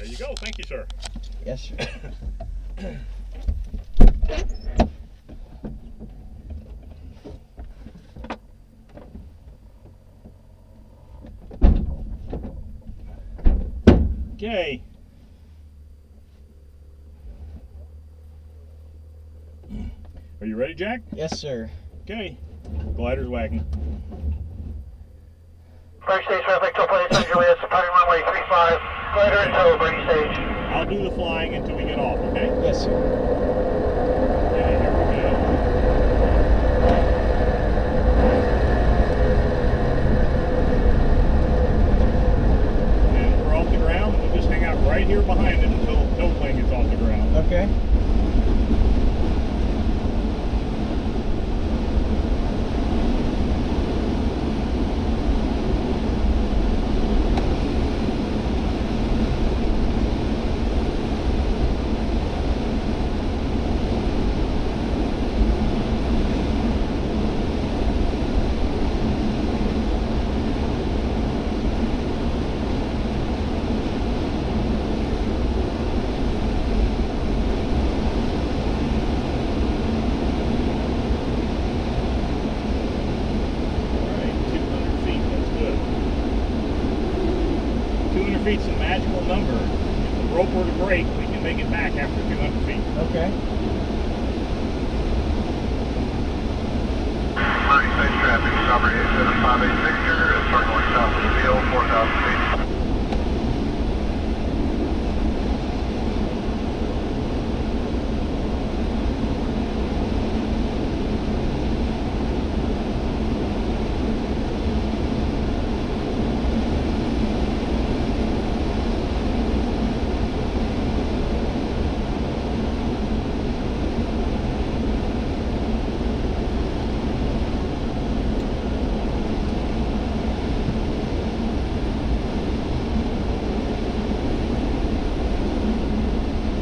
There you go. Thank you, sir. Yes, sir. Okay. Are you ready, Jack? Yes, sir. Okay. Glider's wagging. Boerne Stage traffic, 2.8 Juliet, departing runway 35, glider in tow, Boerne Stage. I'll do the flying until we get off, okay? Yes, sir. Okay, here we go. And we're off the ground. We'll just hang out right here behind it until the tow plane gets off the ground. Okay. Feet's a magical number. If the rope were to break, we can make it back after 200 feet. Okay. Boerne Stage traffic, number 87586 Victor, is circling south of the field, 4,000 feet.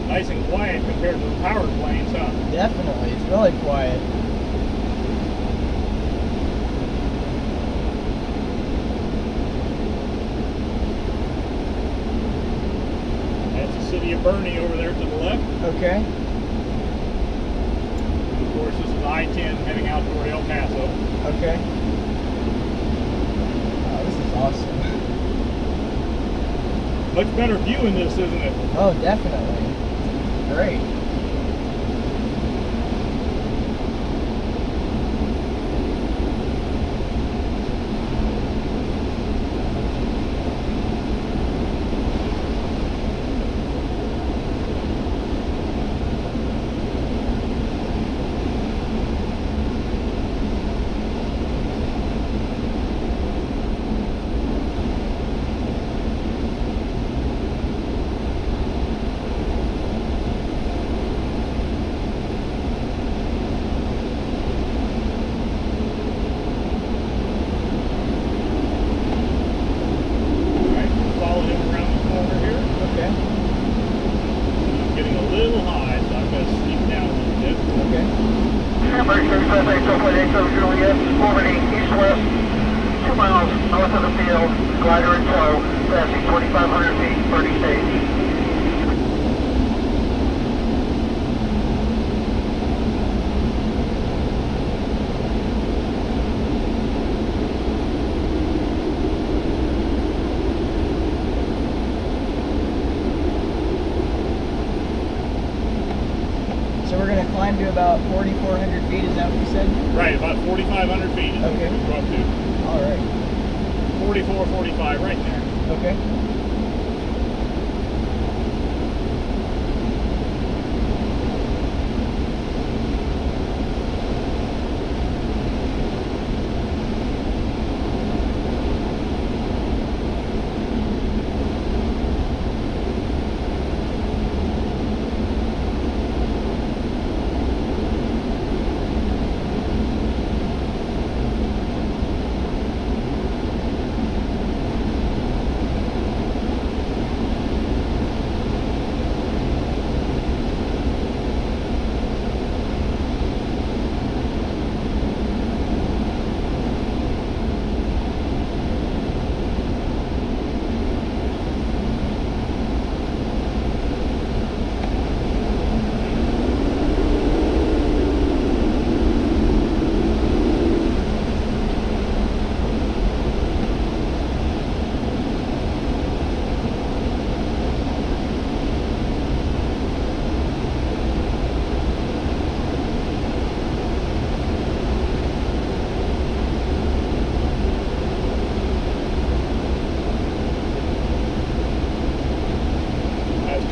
Nice and quiet compared to the powered planes, huh? Definitely. It's really quiet. That's the city of Boerne over there to the left. Okay. And of course, this is I-10 heading out toward El Paso. Okay. Oh, this is awesome. Much better view in this, isn't it? Oh, definitely. Great. Boerne Stage traffic, 2.87 Juliet, orbiting east-west, 2 miles north of the field, glider in tow, passing 2,500 feet, Boerne Stage. So we're going to climb to about 4,400 feet, is that what you said? Right, about 4,500 feet is Okay. what we go up to. All right. 44, 45, right there. Okay.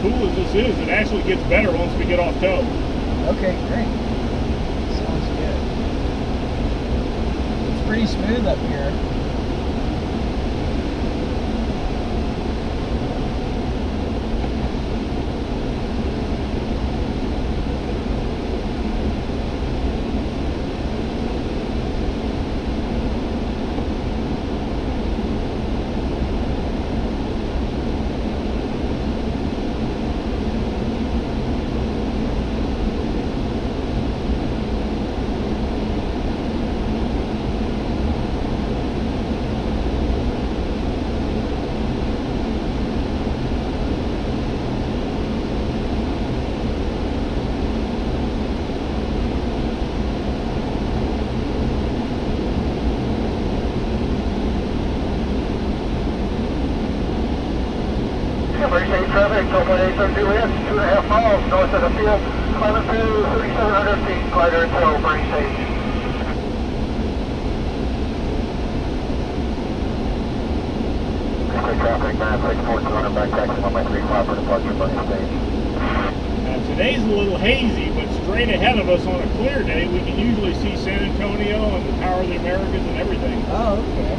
cool as this is, it actually gets better once we get off tow. Okay, great. Sounds good. It's pretty smooth up here. Boerne Stage traffic, 12.87 Juliet, 2.5 miles north of the field, climbing through 3,700 feet, glider and tow, Boerne Stage. Traffic, 964-200, back taxi, 1.35 for departure, Boerne Stage. Now today's a little hazy, but straight ahead of us on a clear day, we can usually see San Antonio and the Tower of the Americas and everything. Oh, okay.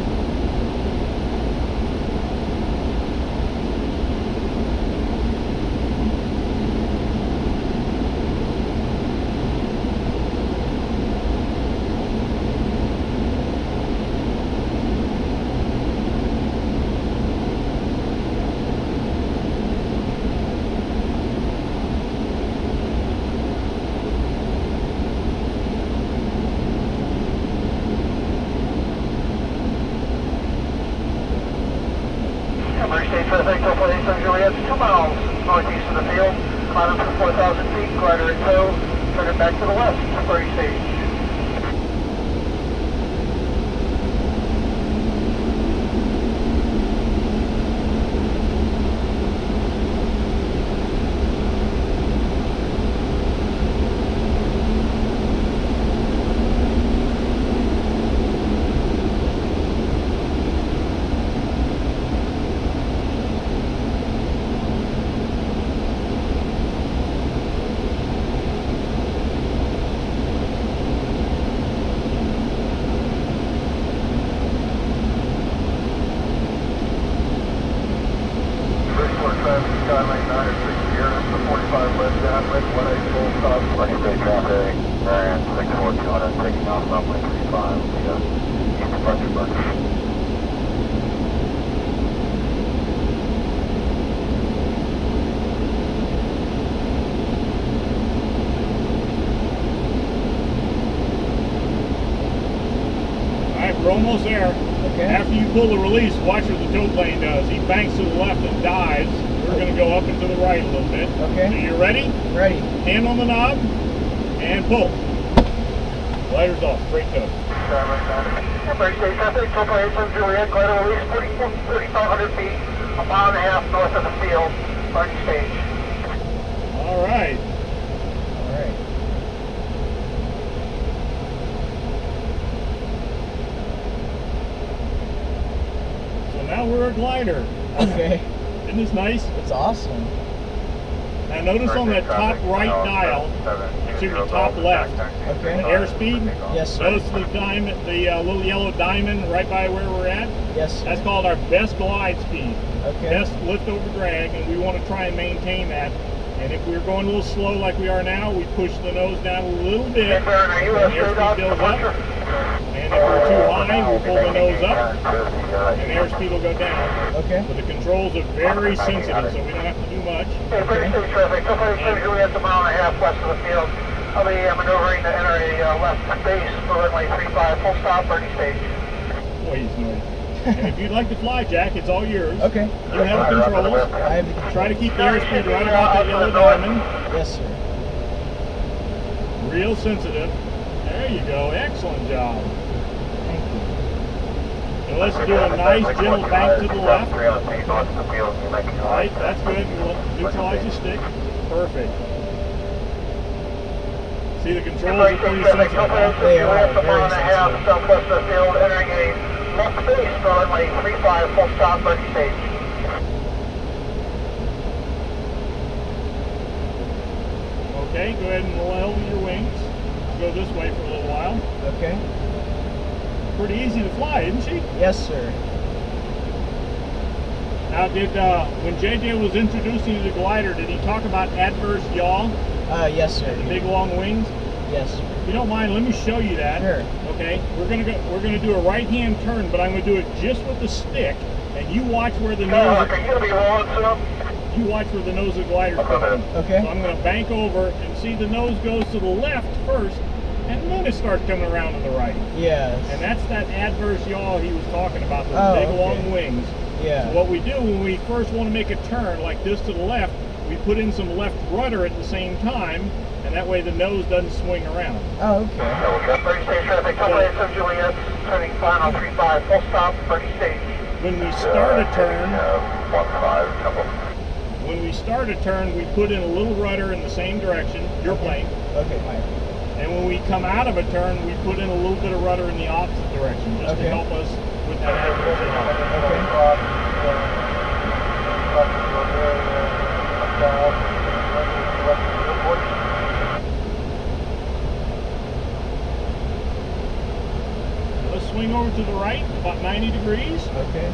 Boerne Stage traffic, 12.87 Juliet, 2 miles northeast of the field, climbing through 4,000 feet, glider and tow, turning back to the west, Boerne Stage. Skylane 906 here, the 45 left down, with 18 full stop. Boerne Stage traffic, and 64200, taking off runway 35, east departure Boerne. Alright, we're almost there. Okay. After you pull the release, watch what the tow plane does. He banks to the left and dives. We're going to go up and to the right a little bit. Okay. So you ready? Ready. Hand on the knob and pull. Glider's off. Straight tow. Boerne Stage traffic, 12.87 Juliet, glider release 3,500 feet, a mile and a half north of the field, Boerne Stage. All right. All right. So now we're a glider. Okay. Isn't this nice? It's awesome. Now notice on that top right dial, excuse me, top left, Okay. the airspeed. Yes, sir. Notice the diamond, the little yellow diamond right by where we're at. Yes, sir. That's called our best glide speed, Okay. best lift over drag, and we want to try and maintain that. And if we're going a little slow like we are now, we push the nose down a little bit, and airspeed goes up. And if we're too high, we'll pull the nose up, and airspeed will go down. Okay. But the controls are very sensitive, so we don't have to do much. Okay, Boerne Stage traffic, 12.87 Juliet, a mile and a half west of the field. I'll be maneuvering to enter a left base for runway 35, full stop, Boerne Stage. Boy, he's noisy. And if you'd like to fly, Jack, it's all yours. Okay. You have the controls. I have the control. Try to keep the airspeed right about that yellow diamond. Yes, sir. Real sensitive. There you go. Excellent job. Thank you. And let's do a nice gentle bank to the left. Right, that's good. We'll neutralize the stick. Perfect. See, the controls are pretty sensitive. They are very sensitive. Southwest of the field, entering a left base for runway 35, full stop, Boerne Stage. Okay, go ahead and level your wings. Go this way for a little while. Okay. Pretty easy to fly, isn't she? Yes, sir. Now, when JJ was introducing you to the glider, did he talk about adverse yaw? Yes, sir. The big long wings? Yes, sir. If you don't mind, let me show you that. Sure. Okay, we're gonna do a right-hand turn, but I'm gonna do it just with the stick, and you watch where the nose. Are you gonna be rolling soon? You watch where the nose of the glider's going. Okay. So I'm gonna bank over and see the nose goes to the left first, and then it starts coming around to the right. Yes. And that's that adverse yaw he was talking about, those big long wings. Yeah. So what we do when we first want to make a turn like this to the left, we put in some left rudder at the same time, and that way the nose doesn't swing around. Oh, okay. Boerne Stage traffic, Tower Juliet, turning final 35, full stop, Boerne Stage. When we start a turn, 15, couple. when we start a turn, we put in a little rudder in the same direction, your plane. Okay, fine. And when we come out of a turn, we put in a little bit of rudder in the opposite direction, just to help us with that adverse yaw. Let's swing over to the right, about 90 degrees. Okay.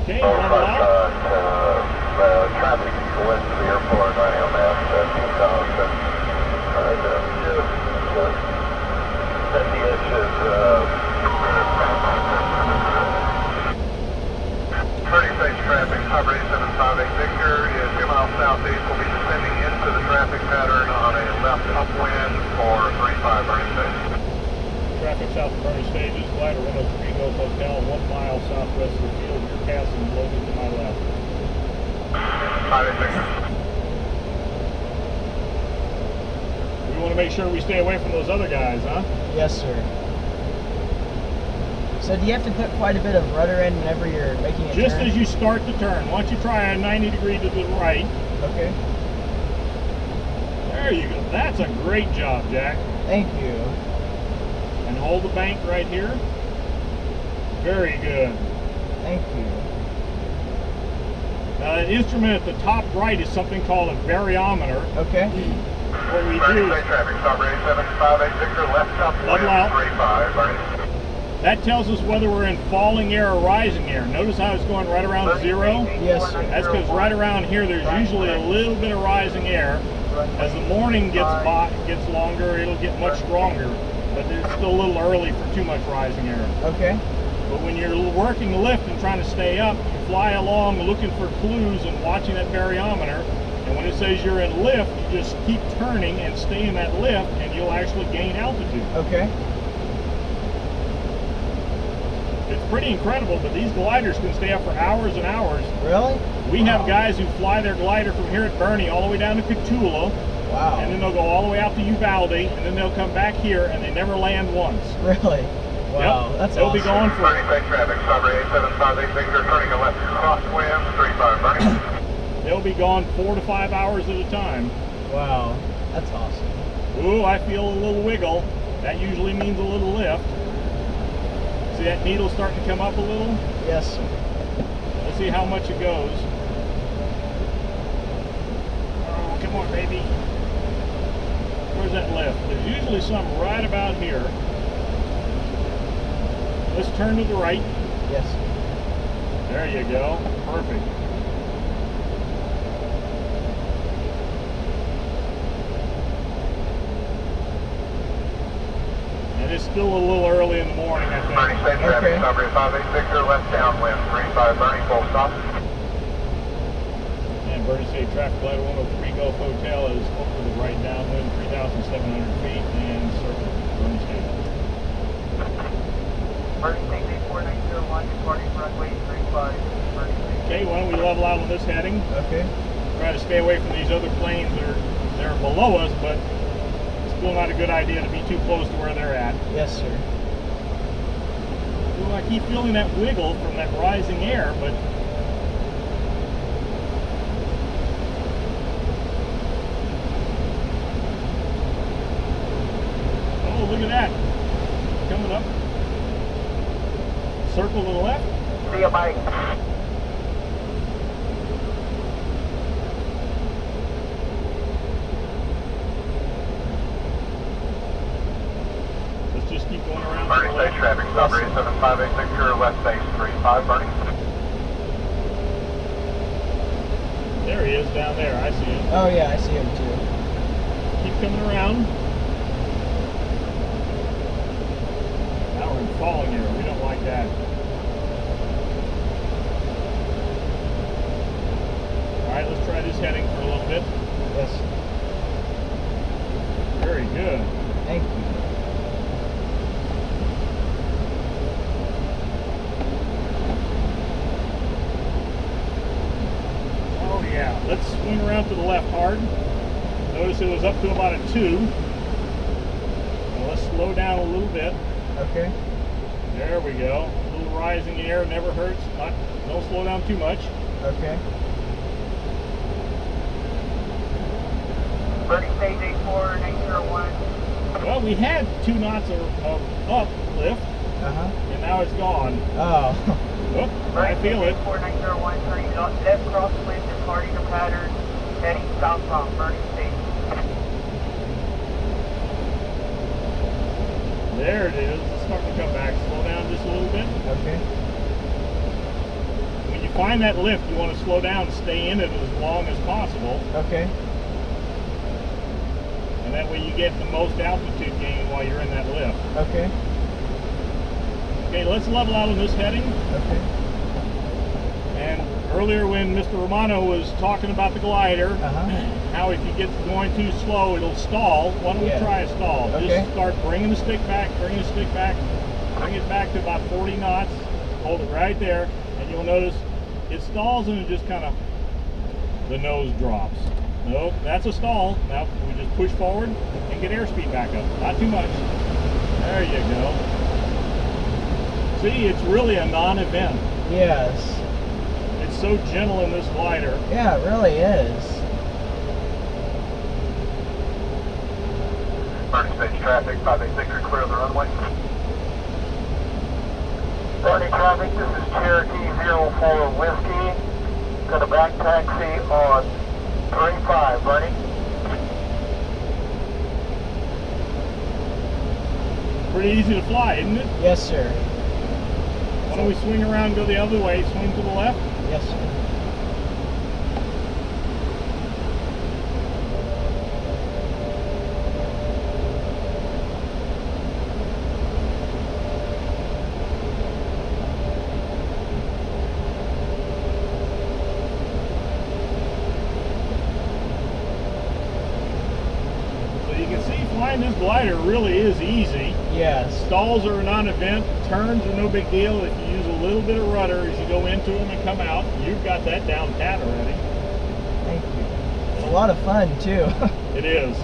Okay, level out. Traffic west of the airport, 9 LMS, 2000. SES is Boerne Stage traffic, Tower 8758 Victor is 2 miles southeast. Will be descending into the traffic pattern on a left upwind for 35 Boerne Stage. Traffic south of Boerne Stage is glider 103 Golf Hotel, 1 mile southwest of the field. Your castle is located to my left. 5 Victor. We want to make sure we stay away from those other guys, huh? Yes, sir. So do you have to put quite a bit of rudder in whenever you're making a Just turn? as you start the turn. Why don't you try a 90 degree to the right. Okay. There you go. That's a great job, Jack. Thank you. And hold the bank right here. Very good. Thank you. Now, an instrument at the top right is something called a variometer. Okay. What we Boerne do Stage is traffic, Tower 8758 Victor, left upwind, Level out. 35 Boerne. that tells us whether we're in falling air or rising air. Notice how it's going right around 0? Yes, sir. That's because right around here there's usually a little bit of rising air. As the morning gets longer, it'll get much stronger, but it's still a little early for too much rising air. Okay. But when you're working the lift and trying to stay up, you fly along looking for clues and watching that variometer. And when it says you're in lift, you just keep turning and stay in that lift, and you'll actually gain altitude. Okay. It's pretty incredible, but these gliders can stay up for hours and hours. Really? We have guys who fly their glider from here at Boerne all the way down to Cotulla. Wow. And then they'll go all the way out to Uvalde, and then they'll come back here, and they never land once. Really? Wow, Yep. that's They'll awesome. be going for Boerne Stage traffic, Tower 8758 Victor, turning a left crosswind, 35 Boerne. they'll be gone 4 to 5 hours at a time. Wow, that's awesome. Ooh, I feel a little wiggle. That usually means a little lift. See that needle starting to come up a little? Yes, sir. Let's see how much it goes. Oh, come on, baby. Where's that lift? There's usually some right about here. Let's turn to the right. Yes. There you go. Perfect. And it's still a little early in the morning, I Boerne think. Stage traffic, Tower 58 Victor, left downwind, 35 Boerne, full stop. And Boerne Stage traffic, glider 103 Golf Hotel is over the right downwind, 3,700 feet, and circle Boerne Stage. Boerne Stage 84901, departing runway 35, Boerne Stage. Okay, why don't we level out on this heading? Okay. Try to stay away from these other planes that are below us, but still not a good idea to be too close to where they're at. Yes, sir. Well, I keep feeling that wiggle from that rising air, but oh, look at that. Coming up. Circle to the left. See you, Mike. Let's just keep going around. Boerne Stage traffic, stop 7586, your left base 35, Boerne. There he is down there. I see him. Oh yeah, I see him too. Keep coming around. Now we're in falling air. We don't like that. Alright, let's try this heading for a little bit. Yes. Very good. Thank you. Oh yeah. Let's swing around to the left hard. Notice it was up to about a 2. Now let's slow down a little bit. Okay. There we go. A little rising air never hurts. Don't slow down too much. Okay. Boerne Stage Airport, 901. Well, we had 2 knots of uplift, and now it's gone. Oh. Oh, I feel it. 4901, turning left crosswind, departing the pattern, heading southbound, Boerne Stage. There it is. It's starting to come back. Slow down just a little bit. Okay. When you find that lift, you want to slow down and stay in it as long as possible. Okay. And that way you get the most altitude gain while you're in that lift. Okay. Okay, let's level out on this heading. Okay. And earlier when Mr. Romano was talking about the glider, how if you get going too slow, it'll stall. Why don't we try a stall? Okay. Just start bringing the stick back, bring it back to about 40 knots. Hold it right there, and you'll notice it stalls and it just kind of, the nose drops. Nope, that's a stall. Now we just push forward and get airspeed back up. Not too much. There you go. See, it's really a non-event. Yes. It's so gentle in this glider. Yeah, it really is. Boerne Stage traffic, 586, clear the runway. Boerne traffic, this is Cherokee 04 Whiskey. Got a back taxi on 35, Boerne. Pretty easy to fly, isn't it? Yes, sir. Why don't we swing around and go the other way, swing to the left? Yes, sir. So you can see flying this glider really is easy. Yes. Stalls are a non-event, turns are no big deal. If you use a little bit of rudder as you go into them and come out, you've got that down pat already. Thank you. It's a lot of fun, too. It is.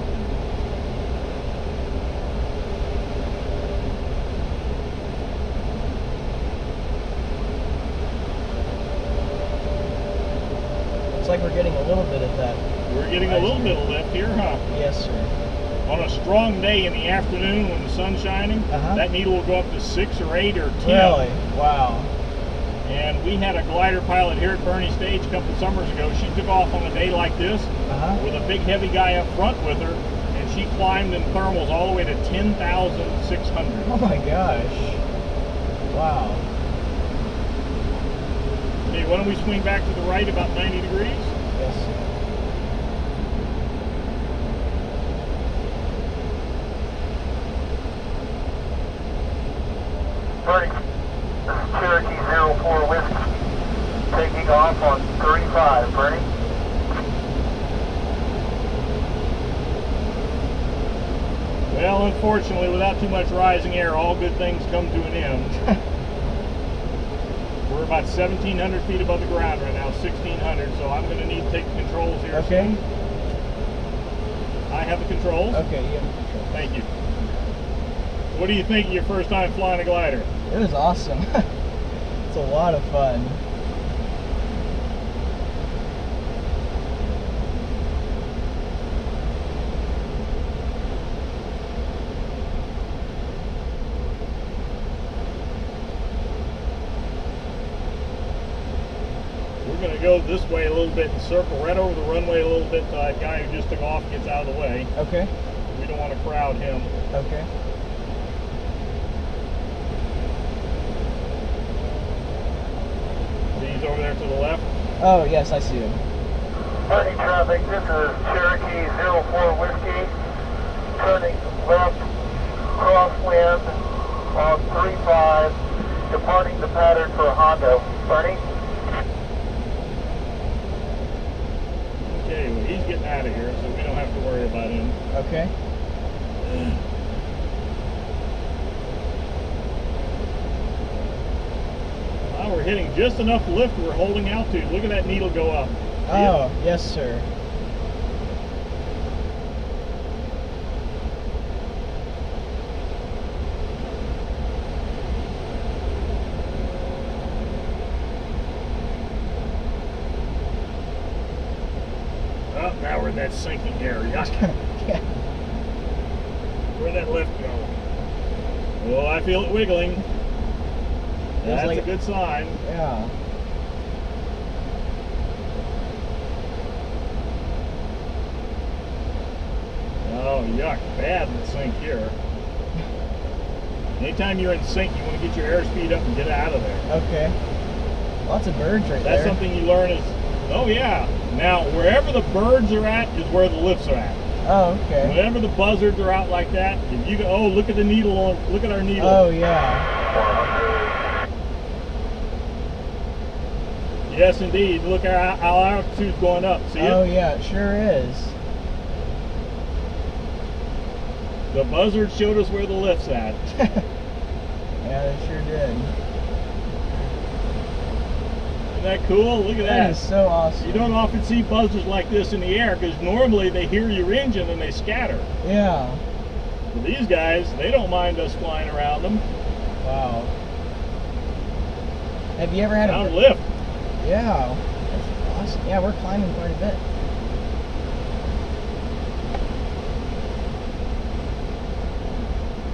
Looks like we're getting a little bit of that. We're getting a little bit of lift here, huh? Yes, sir. On a strong day in the afternoon when the sun's shining, that needle will go up to 6 or 8 or 10. Really? Wow. And we had a glider pilot here at Boerne Stage a couple of summers ago. She took off on a day like this with a big heavy guy up front with her, and she climbed in thermals all the way to 10,600. Oh my gosh. Wow. Okay, why don't we swing back to the right about 90 degrees? Yes, sir. Boerne, this is Cherokee 04 Whiskey. Taking off on 35, Boerne. Well, unfortunately, without too much rising air, all good things come to an end. We're about 1,700 feet above the ground right now, 1,600, so I'm going to need to take the controls here soon. I have the controls. Okay, you have the controls. Thank you. What do you think of your first time flying a glider? It was awesome. It's a lot of fun. We're going to go this way a little bit and circle right over the runway a little bit so that guy who just took off gets out of the way. Okay. We don't want to crowd him. Okay. See, he's over there to the left. Oh, yes, I see him. Turning traffic, this is Cherokee 04 Whiskey. Turning left, crosswind on 35, departing the pattern for Hondo. Bernie? Okay, well, he's getting out of here, so we don't have to worry about him. Okay. Well, we're hitting just enough lift. We're holding altitude. Look at that needle go up. See Oh, it? yes, sir. Oh, now we're in that sinking area. Yeah. Where'd that lift go? Oh, I feel it wiggling. That's like a good sign. Yeah. Oh, yuck. Bad in the sink here. Anytime you're in sync, you want to get your airspeed up and get out of there. Okay. Lots of birds right That's there. something you learn is, oh yeah. Now, wherever the birds are at is where the lifts are at. Oh, okay. Whenever the buzzards are out like that, if you go, oh, look at the needle on, look at our needle. Oh, yeah. Yes, indeed. Look, our altitude's going up. See Oh, it? yeah, it sure is. The buzzard showed us where the lift's at. Yeah, they sure did. Isn't that cool? Look at That that. is so awesome. You don't often see buzzards like this in the air because normally they hear your engine and they scatter. Yeah. But these guys, they don't mind us flying around them. Wow. Have you ever had Down a lift. Yeah. That's awesome. Yeah, we're climbing quite a bit.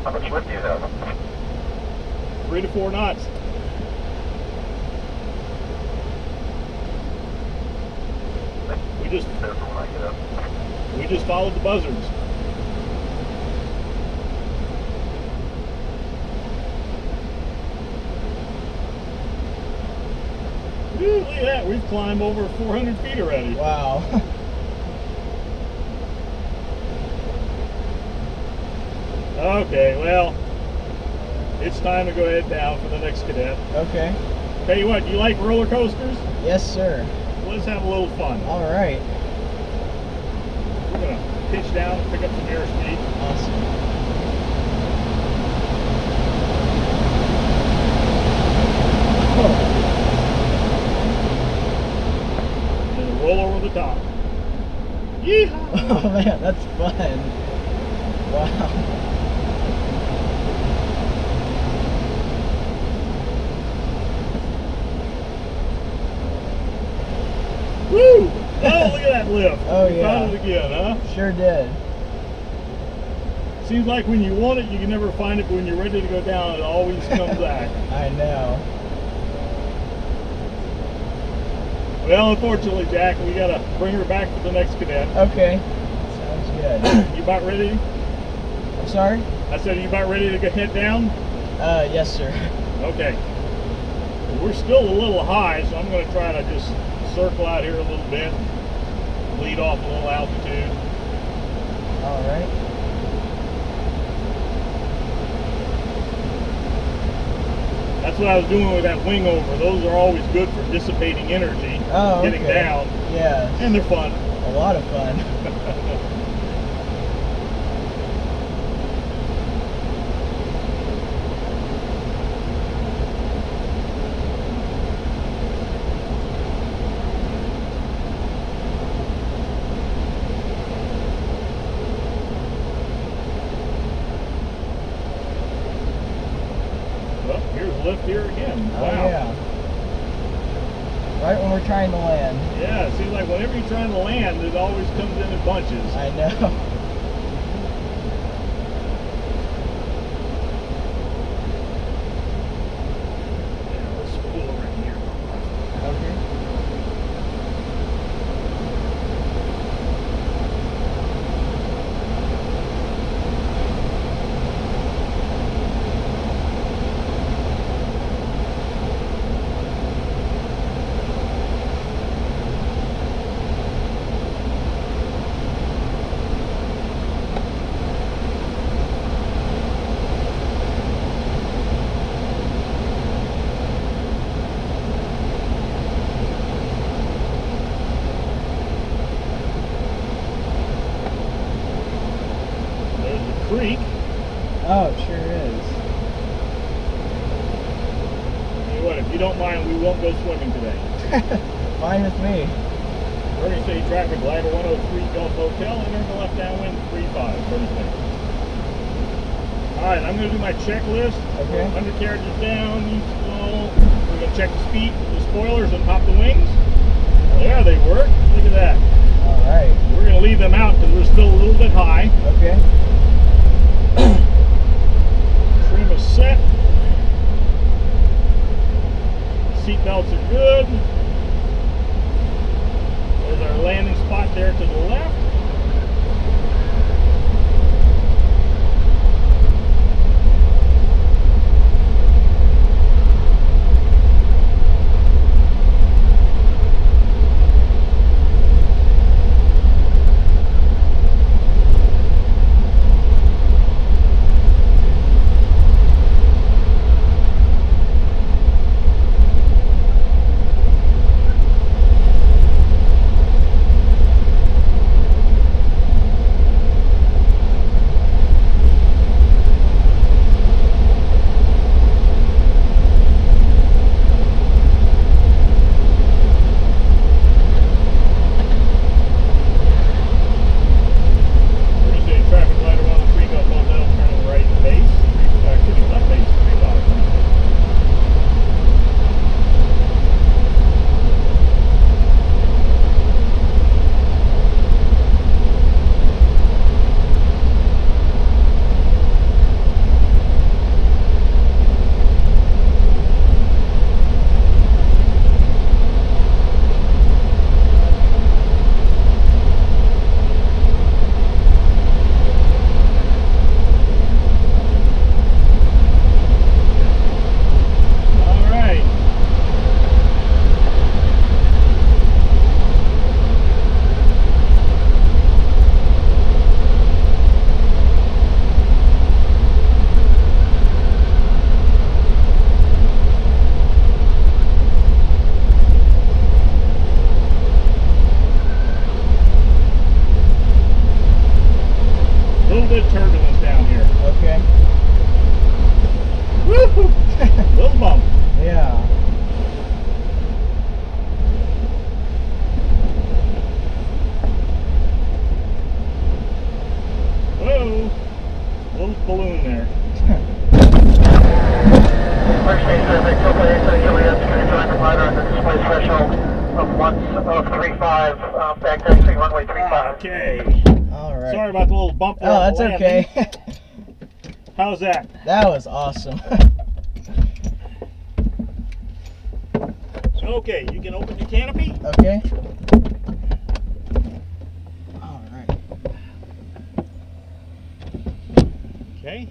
How much lift do you have? 3 to 4 knots. We just followed the buzzards. Woo, look at that. We've climbed over 400 feet already. Wow. Okay, well, it's time to go ahead down for the next cadet. Okay. Tell you what, you like roller coasters? Yes, sir. Let's have a little fun. All right. We're going to pitch down and pick up some airspeed. Awesome. And roll over the top. Yeehaw! Oh man, that's fun. Wow. Woo! Oh, look at that lift. Oh, We yeah. found it again, huh? Sure did. Seems like when you want it, you can never find it, but when you're ready to go down, it always comes back. I know. Well, unfortunately, Jack, we got to bring her back for the next cadet. Okay. Sounds good. You about ready? I'm sorry? I said, are you about ready to go head down? Yes, sir. Okay. Well, we're still a little high, so I'm going to try to just circle out here a little bit, lead off a little altitude. All right. That's what I was doing with that wing over. Those are always good for dissipating energy, Oh, getting okay. down, Yeah. and they're fun. A lot of fun. Well, here's lift here again. Oh, Wow. yeah. Right when we're trying to land. Yeah, it seems like whenever you're trying to land, it always comes in bunches. I know. Yeah, let's pull over here. Okay. you don't mind, we won't go swimming today. Fine with me. Boerne Stage traffic, glider 103 Gulf Hotel, enter the left downwind 35, Boerne Stage. Alright, I'm going to do my checklist. Okay. Undercarriages down, stall. We're going to check the speed, the spoilers on top of the wings. There they work. Look at that. Alright. We're going to leave them out because we're still a little bit high. Okay. Trim is set. Seat belts are good. There's our landing spot there to the left. Turbulence down here. Okay. Woo! Little bump. Yeah. Whoa! Little balloon there. Boerne Stage traffic, Juliet, Juliet, join the glider on the display threshold of 35, back taxi runway 35. Okay. Alright. Sorry about the little bump there. Oh, on that's the landing. okay. How's that? That was awesome. Okay, you can open your canopy. Okay. Alright. Okay.